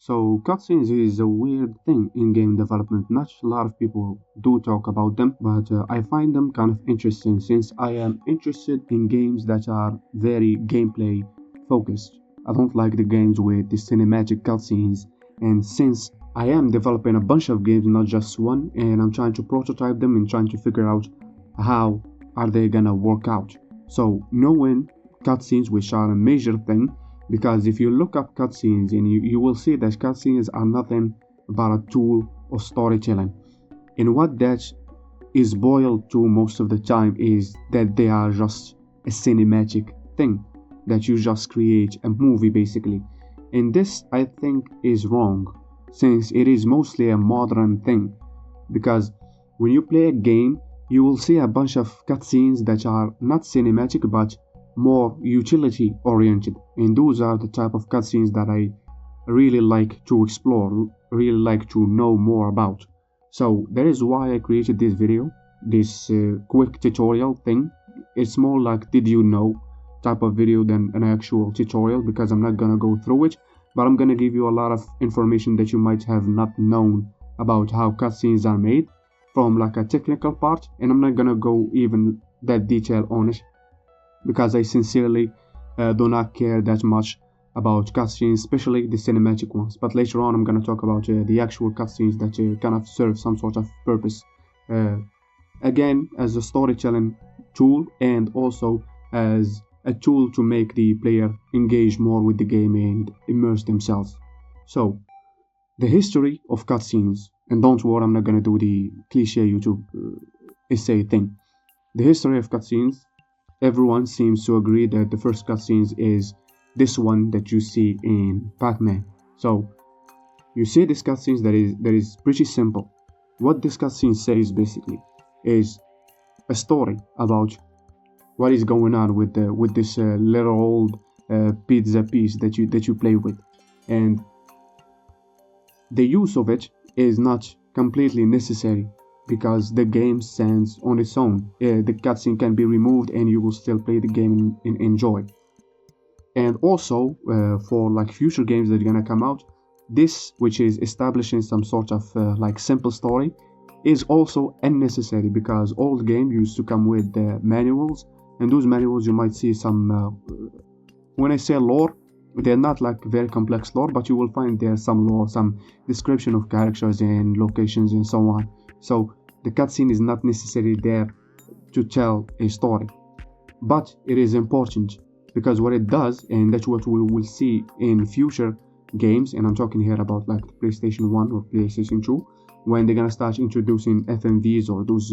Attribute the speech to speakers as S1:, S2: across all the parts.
S1: So cutscenes is a weird thing in game development. Not a lot of people do talk about them, but I find them kind of interesting since I am interested in games that are very gameplay focused. I don't like the games with the cinematic cutscenes, and since I am developing a bunch of games, not just one, and I'm trying to prototype them and trying to figure out how are they gonna work out. So knowing cutscenes, which are a major thing, because if you look up cutscenes and you will see that cutscenes are nothing but a tool of storytelling. And what that is boiled to most of the time is that they are just a cinematic thing, that you just create a movie basically. And this I think is wrong, since it is mostly a modern thing. Because when you play a game, you will see a bunch of cutscenes that are not cinematic but more utility oriented, and those are the type of cutscenes that I really like to explore, really like to know more about. So that is why I created this video, this quick tutorial thing. It's more like did you know type of video than an actual tutorial, because I'm not gonna go through it, but I'm gonna give you a lot of information that you might have not known about how cutscenes are made from like a technical part, and I'm not gonna go even that detail on it because I sincerely do not care that much about cutscenes, especially the cinematic ones. But later on, I'm gonna talk about the actual cutscenes that kind of serve some sort of purpose, again as a storytelling tool and also as a tool to make the player engage more with the game and immerse themselves. So, the history of cutscenes, and don't worry, I'm not gonna do the cliche YouTube essay thing. The history of cutscenes. Everyone seems to agree that the first cutscenes is this one that you see in Pac-Man. So you see this cutscenes that is pretty simple. What this cutscene says basically is a story about what is going on with this little old pizza piece that you play with, and the use of it is not completely necessary, because the game stands on its own. The cutscene can be removed and you will still play the game and enjoy. And also for like future games that are gonna come out, this, which is establishing some sort of like simple story, is also unnecessary, because old games used to come with manuals, and those manuals you might see some when I say lore, they're not like very complex lore, but you will find there some lore, some description of characters and locations and so on. So the cutscene is not necessarily there to tell a story, but it is important, because what it does, and that's what we will see in future games, and I'm talking here about like PlayStation 1 or PlayStation 2, when they're gonna start introducing FMVs or those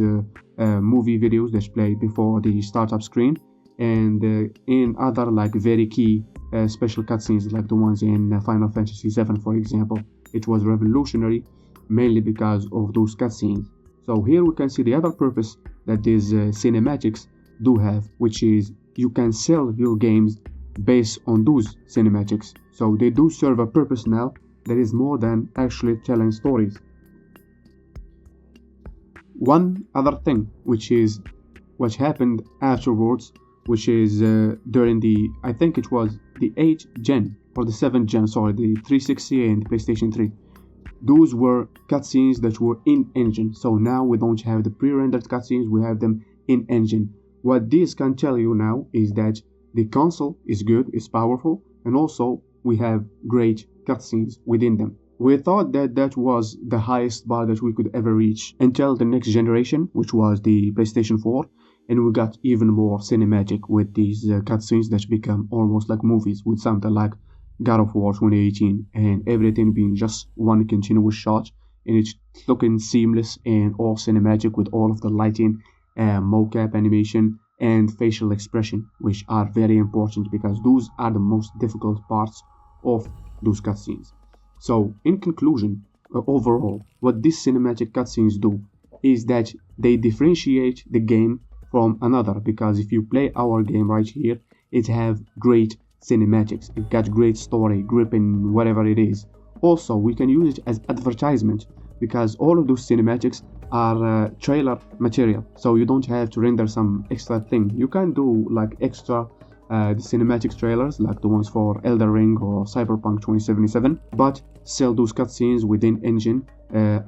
S1: movie videos that play before the startup screen, and in other like very key special cutscenes like the ones in Final Fantasy VII, for example. It was revolutionary mainly because of those cutscenes. So here we can see the other purpose that these cinematics do have, which is you can sell your games based on those cinematics. So they do serve a purpose now that is more than actually telling stories. One other thing, which is what happened afterwards, which is during the, I think it was the 8th gen or the 7th gen, sorry, the 360 and the PlayStation 3. Those were cutscenes that were in-engine. So now we don't have the pre-rendered cutscenes, we have them in-engine. What this can tell you now is that the console is good, it's powerful, and also we have great cutscenes within them. We thought that that was the highest bar that we could ever reach until the next generation, which was the PlayStation 4, and we got even more cinematic with these cutscenes that become almost like movies, with something like God of War 2018, and everything being just one continuous shot, and it's looking seamless and all cinematic with all of the lighting, mocap animation, and facial expression, which are very important because those are the most difficult parts of those cutscenes. So, in conclusion, overall, what these cinematic cutscenes do is that they differentiate the game from another, because if you play our game right here, it have great cinematics, it got great story, gripping, whatever it is. Also, we can use it as advertisement, because all of those cinematics are trailer material, so you don't have to render some extra thing. You can do like extra the cinematic trailers like the ones for Elden Ring or Cyberpunk 2077, but still those cutscenes within engine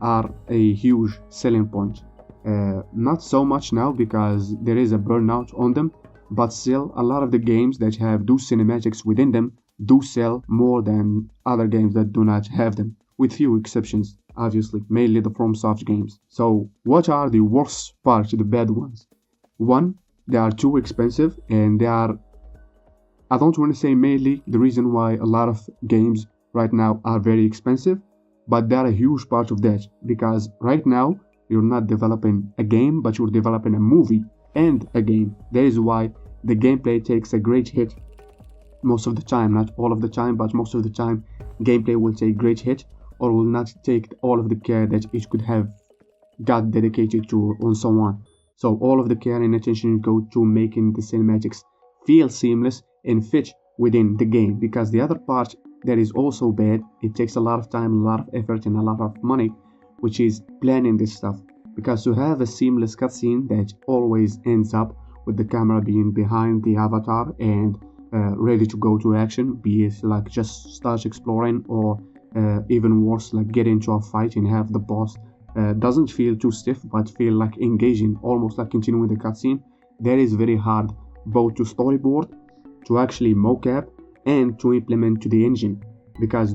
S1: are a huge selling point. Not so much now because there is a burnout on them, but still a lot of the games that have those cinematics within them do sell more than other games that do not have them, with few exceptions, obviously, mainly the FromSoft games. So what are the worst parts, the bad ones? One, they are too expensive, and they are, I don't want to say mainly the reason why a lot of games right now are very expensive, but they are a huge part of that, because right now you're not developing a game, but you're developing a movie and a game. That is why the gameplay takes a great hit most of the time, not all of the time, but most of the time gameplay will take great hit or will not take all of the care that it could have got dedicated to on someone. So all of the care and attention go to making the cinematics feel seamless and fit within the game, because the other part that is also bad, it takes a lot of time, a lot of effort, and a lot of money, which is planning this stuff. Because to have a seamless cutscene that always ends up with the camera being behind the avatar and ready to go to action, be it like just start exploring or even worse, like get into a fight and have the boss doesn't feel too stiff but feel like engaging, almost like continuing the cutscene. That is very hard both to storyboard, to actually mocap, and to implement to the engine, because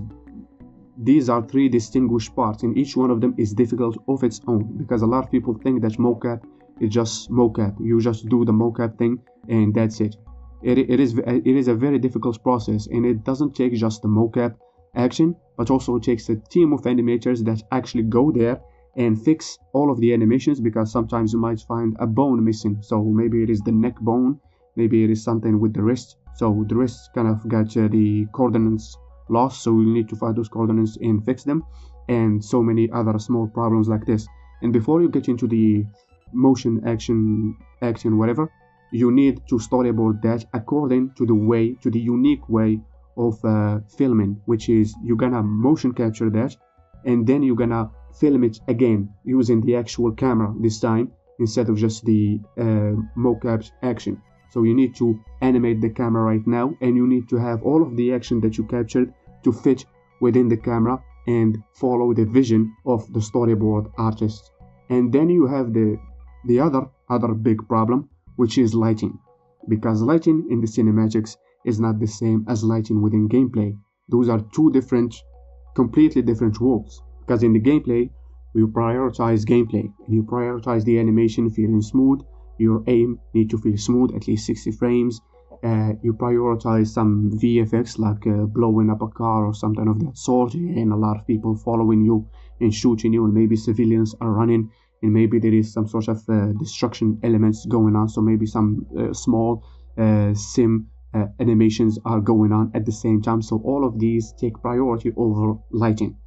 S1: these are three distinguished parts and each one of them is difficult of its own. Because a lot of people think that mocap is just mocap, you just do the mocap thing and that's it. It is a very difficult process, and it doesn't take just the mocap action, but also it takes a team of animators that actually go there and fix all of the animations, because sometimes you might find a bone missing. So maybe it is the neck bone, maybe it is something with the wrist. So the wrist kind of got the coordinates lost, so you need to find those coordinates and fix them, and so many other small problems like this. And before you get into the motion action whatever, you need to storyboard that according to the unique way of filming, which is you're gonna motion capture that and then you're gonna film it again using the actual camera this time instead of just the mocap action. So you need to animate the camera right now, and you need to have all of the action that you captured to fit within the camera and follow the vision of the storyboard artist. And then you have the other big problem, which is lighting, because lighting in the cinematics is not the same as lighting within gameplay. Those are two completely different worlds, because in the gameplay you prioritize gameplay and you prioritize the animation feeling smooth, your aim need to feel smooth, at least 60 frames, you prioritize some VFX like blowing up a car or something of that sort, and a lot of people following you and shooting you, and maybe civilians are running, and maybe there is some sort of destruction elements going on, so maybe some small sim animations are going on at the same time. So all of these take priority over lighting.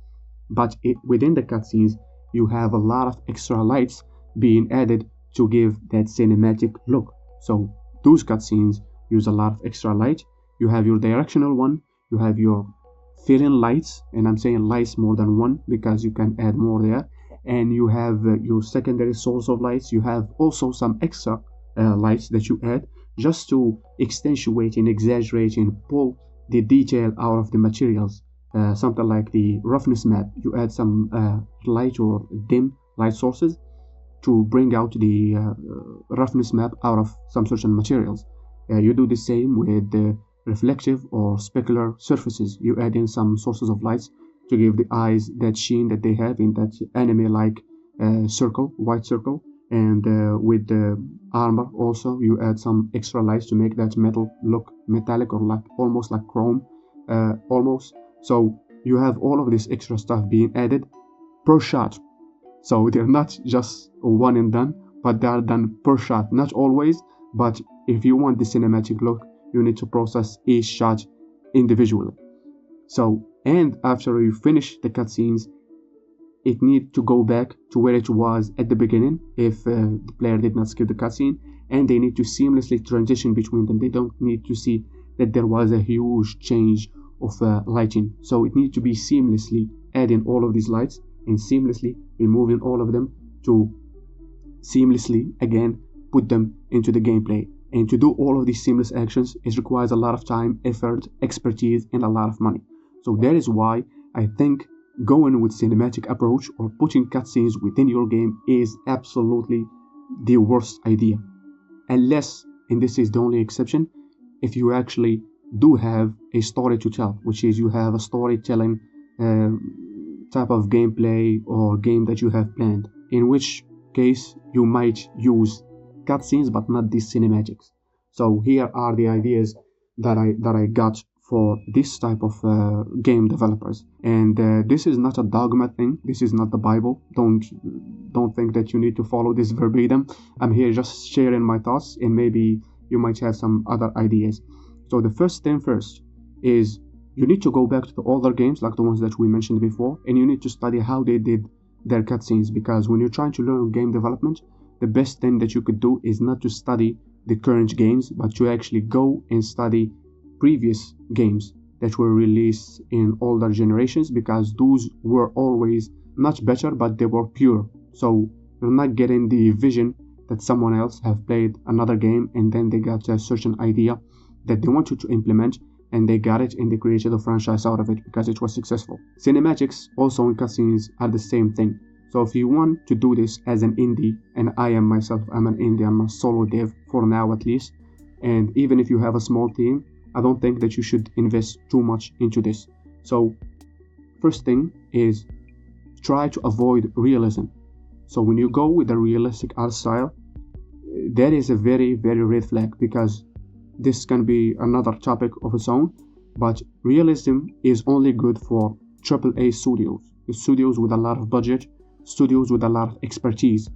S1: But within the cutscenes you have a lot of extra lights being added to give that cinematic look. So those cutscenes use a lot of extra light. You have your directional one, you have your fill-in lights, and I'm saying lights more than one because you can add more there, and you have your secondary source of lights. You have also some extra lights that you add just to accentuate and exaggerate and pull the detail out of the materials. Something like the roughness map, you add some light or dim light sources to bring out the roughness map out of some certain materials. You do the same with the reflective or specular surfaces. You add in some sources of lights to give the eyes that sheen that they have in that anime-like white circle. And with the armor also, you add some extra lights to make that metal look metallic, or like almost like chrome, almost. So you have all of this extra stuff being added per shot. So they're not just one and done, but they are done per shot. Not always, but if you want the cinematic look, you need to process each shot individually. So, and after you finish the cutscenes, it needs to go back to where it was at the beginning if the player did not skip the cutscene, and they need to seamlessly transition between them. They don't need to see that there was a huge change of lighting. So it needs to be seamlessly adding all of these lights and seamlessly removing all of them to seamlessly again put them into the gameplay. And to do all of these seamless actions, it requires a lot of time, effort, expertise, and a lot of money. So that is why I think going with cinematic approach or putting cutscenes within your game is absolutely the worst idea. Unless, and this is the only exception, if you actually do have a story to tell, which is you have a storytelling type of gameplay or game that you have planned, in which case you might use cutscenes but not these cinematics. So here are the ideas that I got for this type of game developers. And this is not a dogma thing. This is not the Bible. Don't think that you need to follow this verbatim. I'm here just sharing my thoughts, and maybe you might have some other ideas. So the first thing first is you need to go back to the older games, like the ones that we mentioned before, and you need to study how they did their cutscenes, because when you're trying to learn game development, the best thing that you could do is not to study the current games, but to actually go and study previous games that were released in older generations, because those were always not better, but they were pure. So you're not getting the vision that someone else have played another game and then they got a certain idea that they wanted to implement, and they got it and they created a franchise out of it because it was successful. Cinematics also in cutscenes are the same thing. So if you want to do this as an indie, and I am myself, I'm an indie, I'm a solo dev for now at least, and even if you have a small team, I don't think that you should invest too much into this. So first thing is try to avoid realism. So when you go with a realistic art style, that is a very, very red flag, because this can be another topic of its own, but realism is only good for AAA studios with a lot of budget, studios with a lot of expertise,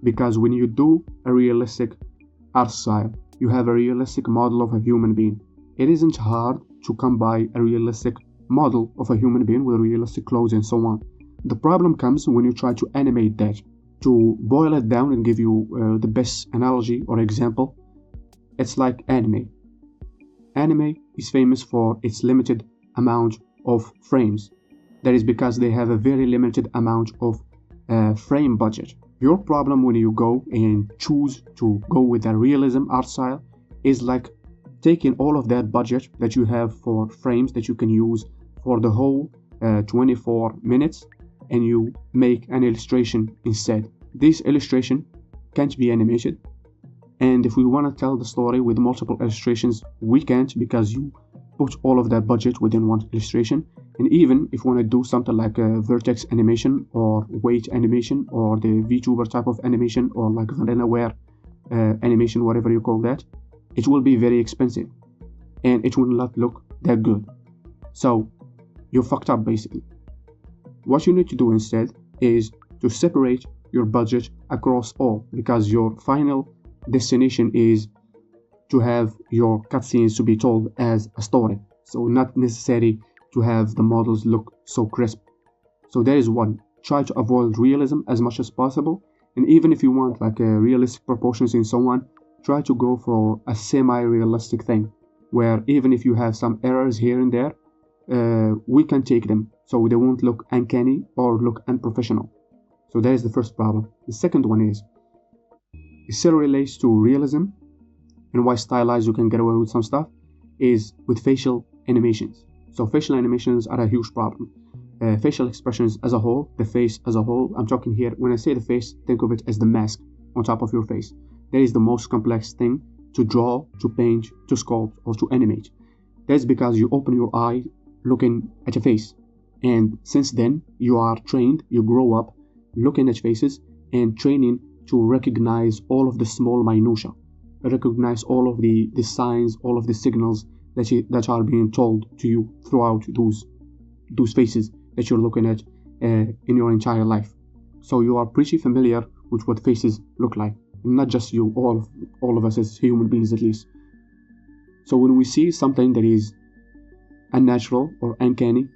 S1: because when you do a realistic art style, you have a realistic model of a human being. It isn't hard to come by a realistic model of a human being with realistic clothes and so on. The problem comes when you try to animate that. To boil it down and give you the best analogy or example, it's like anime. Anime is famous for its limited amount of frames. That is because they have a very limited amount of frame budget. Your problem when you go and choose to go with a realism art style is like taking all of that budget that you have for frames that you can use for the whole 24 minutes, and you make an illustration instead. This illustration can't be animated, and if we want to tell the story with multiple illustrations, we can't, because you put all of that budget within one illustration. And even if you want to do something like a vertex animation or weight animation or the VTuber type of animation or like Vanillaware animation, whatever you call that, it will be very expensive and it will not look that good. So you're fucked up basically. What you need to do instead is to separate your budget across all, because your final destination is to have your cutscenes to be told as a story, so not necessary to have the models look so crisp. So that is one. Try to avoid realism as much as possible, and even if you want like realistic proportions and so on, try to go for a semi-realistic thing, where even if you have some errors here and there, we can take them so they won't look uncanny or look unprofessional. So that is the first problem. The second one is, it still relates to realism and why stylized you can get away with some stuff, is with facial animations. So facial animations are a huge problem. Facial expressions as a whole, the face as a whole, I'm talking here, when I say the face, think of it as the mask on top of your face. That is the most complex thing to draw, to paint, to sculpt, or to animate. That's because you open your eye looking at a face. And since then, you are trained, you grow up looking at faces and training to recognize all of the small minutiae, recognize all of the signs, all of the signals that are being told to you throughout those faces that you're looking at in your entire life. So you are pretty familiar with what faces look like, and not just you, all of us as human beings at least. So when we see something that is unnatural or uncanny,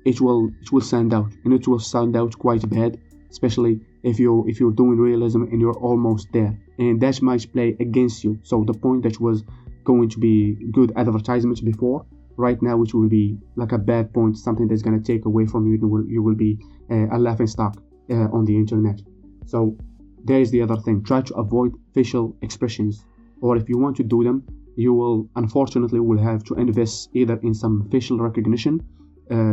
S1: it will stand out, and it will stand out quite bad, especially if you're doing realism and you're almost there, and that might play against you. So the point that was going to be good advertisement before, right now it will be like a bad point, something that's going to take away from you. You will be a laughing stock on the internet. So there is the other thing. Try to avoid facial expressions. or if you want to do them, you will unfortunately will have to invest either in some facial recognition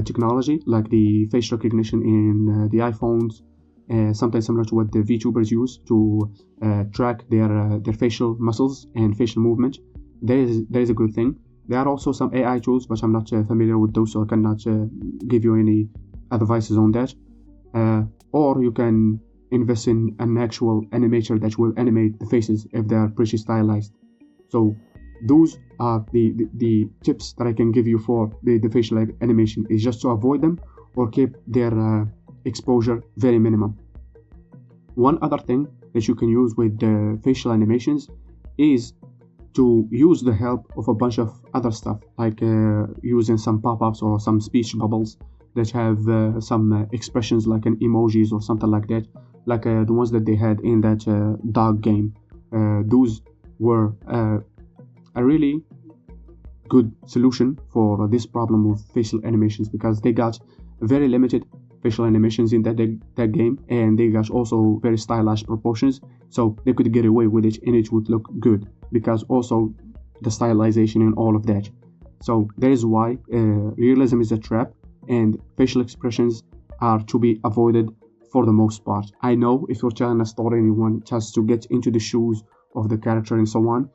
S1: technology, like the face recognition in the iPhones, something similar to what the VTubers use to track their facial muscles and facial movement. There is a good thing. There are also some AI tools, but I'm not familiar with those, so I cannot give you any advices on that. Or you can invest in an actual animator that will animate the faces if they are pretty stylized. So those are the tips that I can give you for the facial animation, is just to avoid them or keep their exposure very minimum. One other thing that you can use with facial animations is to use the help of a bunch of other stuff, like using some pop-ups or some speech bubbles that have some expressions like an emojis or something like that, like the ones that they had in that dog game. Those were a really good solution for this problem with facial animations, because they got very limited facial animations in that game, and they got also very stylized proportions, so they could get away with it and it would look good, because also the stylization and all of that. So that is why realism is a trap, and facial expressions are to be avoided for the most part. I know if you're telling a story and you want just to get into the shoes of the character and so on,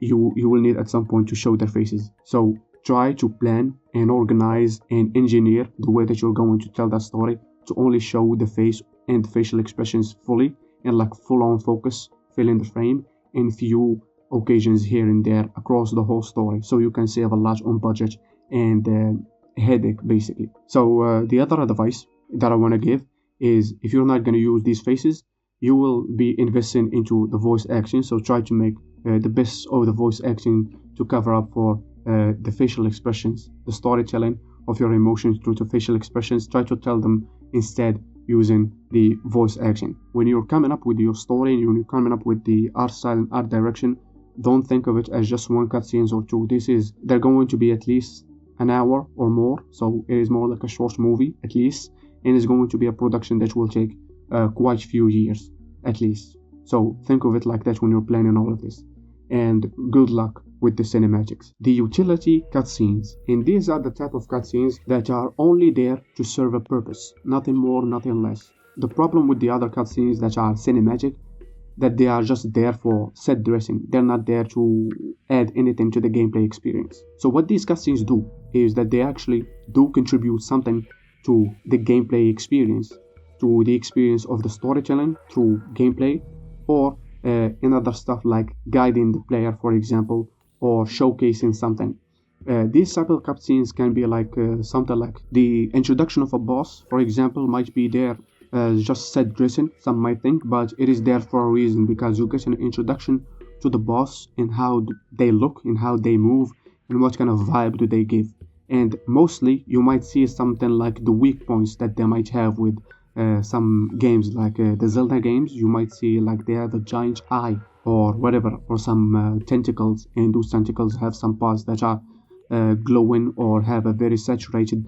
S1: you will need at some point to show their faces. So try to plan and organize and engineer the way that you're going to tell that story to only show the face and facial expressions fully and like full-on focus, fill in the frame, in few occasions here and there across the whole story, so you can save a lot on budget and headache basically. So the other advice that I want to give is, if you're not going to use these faces, you will be investing into the voice acting. So try to make the best of the voice acting to cover up for the facial expressions, the storytelling of your emotions through the facial expressions. Try to tell them instead using the voice acting. When you're coming up with your story and you're coming up with the art style and art direction, don't think of it as just one cutscenes or two. They're going to be at least an hour or more, so it is more like a short movie at least, and it's going to be a production that will take quite a few years at least. So think of it like that when you're planning all of this. And good luck with the cinematics. The utility cutscenes, and these are the type of cutscenes that are only there to serve a purpose, nothing more, nothing less. The problem with the other cutscenes that are cinematic, that they are just there for set dressing. They're not there to add anything to the gameplay experience. So what these cutscenes do is that they actually do contribute something to the gameplay experience, to the experience of the storytelling through gameplay, or in other stuff like guiding the player, for example, or showcasing something. These type of cutscenes can be like something like the introduction of a boss, for example, might be there just set dressing, some might think, but it is there for a reason, because you get an introduction to the boss and how they look and how they move and what kind of vibe do they give. And mostly you might see something like the weak points that they might have with some games like the Zelda games. You might see like they have a giant eye or whatever, or some tentacles, and those tentacles have some parts that are glowing or have a very saturated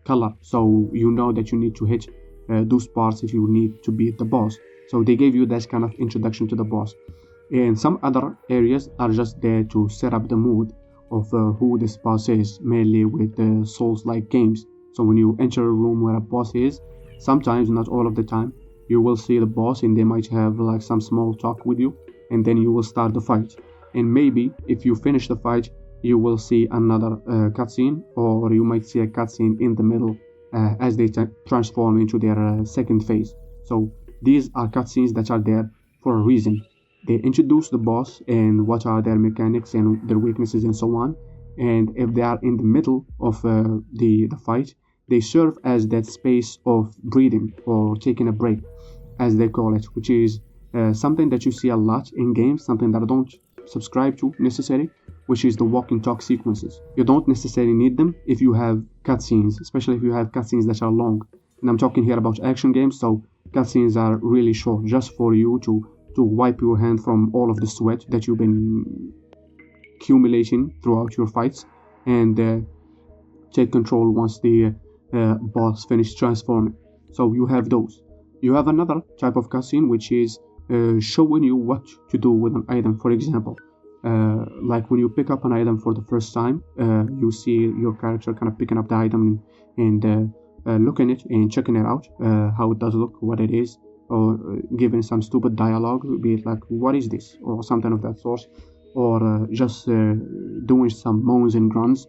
S1: color, so you know that you need to hit those parts if you need to beat the boss. So they gave you that kind of introduction to the boss. And some other areas are just there to set up the mood of who this boss is, mainly with Souls-like games. So when you enter a room where a boss is, sometimes, not all of the time, you will see the boss and they might have like some small talk with you, and then you will start the fight. And maybe if you finish the fight, you will see another cutscene, or you might see a cutscene in the middle as they transform into their second phase. So these are cutscenes that are there for a reason. They introduce the boss and what are their mechanics and their weaknesses and so on. And if they are in the middle of the fight, they serve as that space of breathing or taking a break, as they call it, which is something that you see a lot in games, something that I don't subscribe to necessarily, which is the walk and talk sequences. You don't necessarily need them if you have cutscenes, especially if you have cutscenes that are long. And I'm talking here about action games, so cutscenes are really short, just for you to wipe your hand from all of the sweat that you've been accumulating throughout your fights, and take control once the boss finishes transforming. So you have those. You have another type of cutscene which is showing you what to do with an item. For example, Like when you pick up an item for the first time, you see your character kind of picking up the item and looking it and checking it out, how it does look, what it is, or giving some stupid dialogue, be it like, what is this, or something of that sort, or just doing some moans and grunts,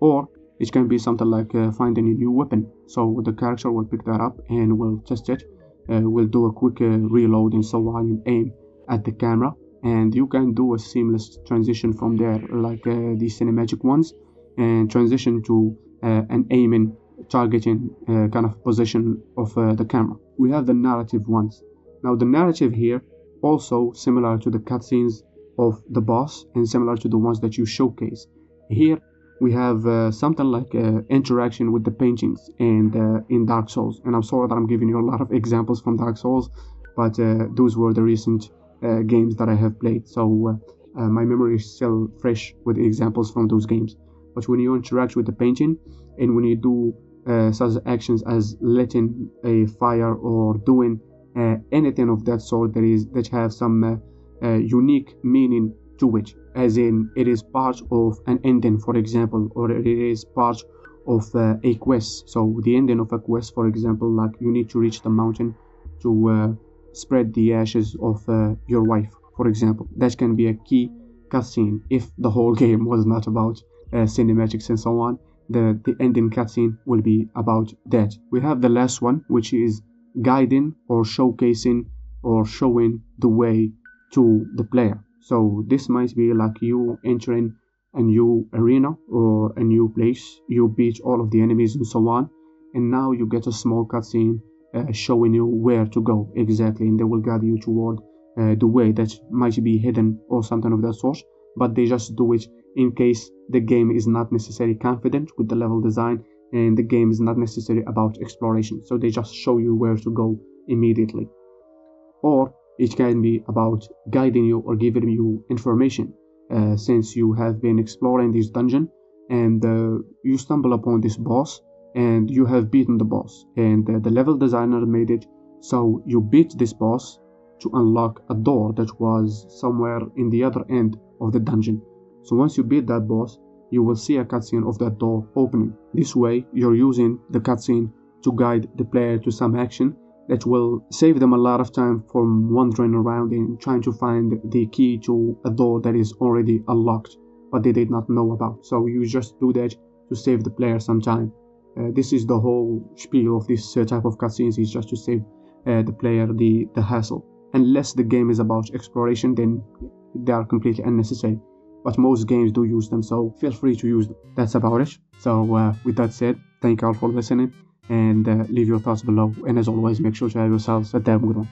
S1: or it can be something like finding a new weapon. So the character will pick that up and will test it, will do a quick reload and so on, and aim at the camera, and you can do a seamless transition from there, like the cinematic ones, and transition to an aiming, targeting kind of position of the camera. We have the narrative ones. Now the narrative here also similar to the cutscenes of the boss and similar to the ones that you showcase. Here we have something like interaction with the paintings and in Dark Souls. And I'm sorry that I'm giving you a lot of examples from Dark Souls, but those were the recent games that I have played. So my memory is still fresh with examples from those games. But when you interact with the painting and when you do such actions as letting a fire or doing anything of that sort that have some unique meaning to it, as in it is part of an ending, for example, or it is part of a quest. So the ending of a quest, for example, like you need to reach the mountain to spread the ashes of your wife, for example. That can be a key cutscene if the whole game was not about cinematics and so on. The ending cutscene will be about that. We have the last one, which is guiding or showcasing or showing the way to the player. So this might be like you entering a new arena or a new place, you beat all of the enemies and so on, and now you get a small cutscene showing you where to go exactly, and they will guide you toward the way that might be hidden or something of that sort, but they just do it in case the game is not necessarily confident with the level design and the game is not necessarily about exploration, so they just show you where to go immediately. Or it can be about guiding you or giving you information, since you have been exploring this dungeon and you stumble upon this boss and you have beaten the boss, and the level designer made it so you beat this boss to unlock a door that was somewhere in the other end of the dungeon. So once you beat that boss, you will see a cutscene of that door opening. This way you're using the cutscene to guide the player to some action that will save them a lot of time from wandering around and trying to find the key to a door that is already unlocked but they did not know about. So you just do that to save the player some time. This is the whole spiel of this type of cutscenes, is just to save the player the hassle. Unless the game is about exploration, then they are completely unnecessary. But most games do use them, so feel free to use them. That's about it. So with that said, thank you all for listening, and leave your thoughts below. And as always, make sure to have yourselves a damn good one.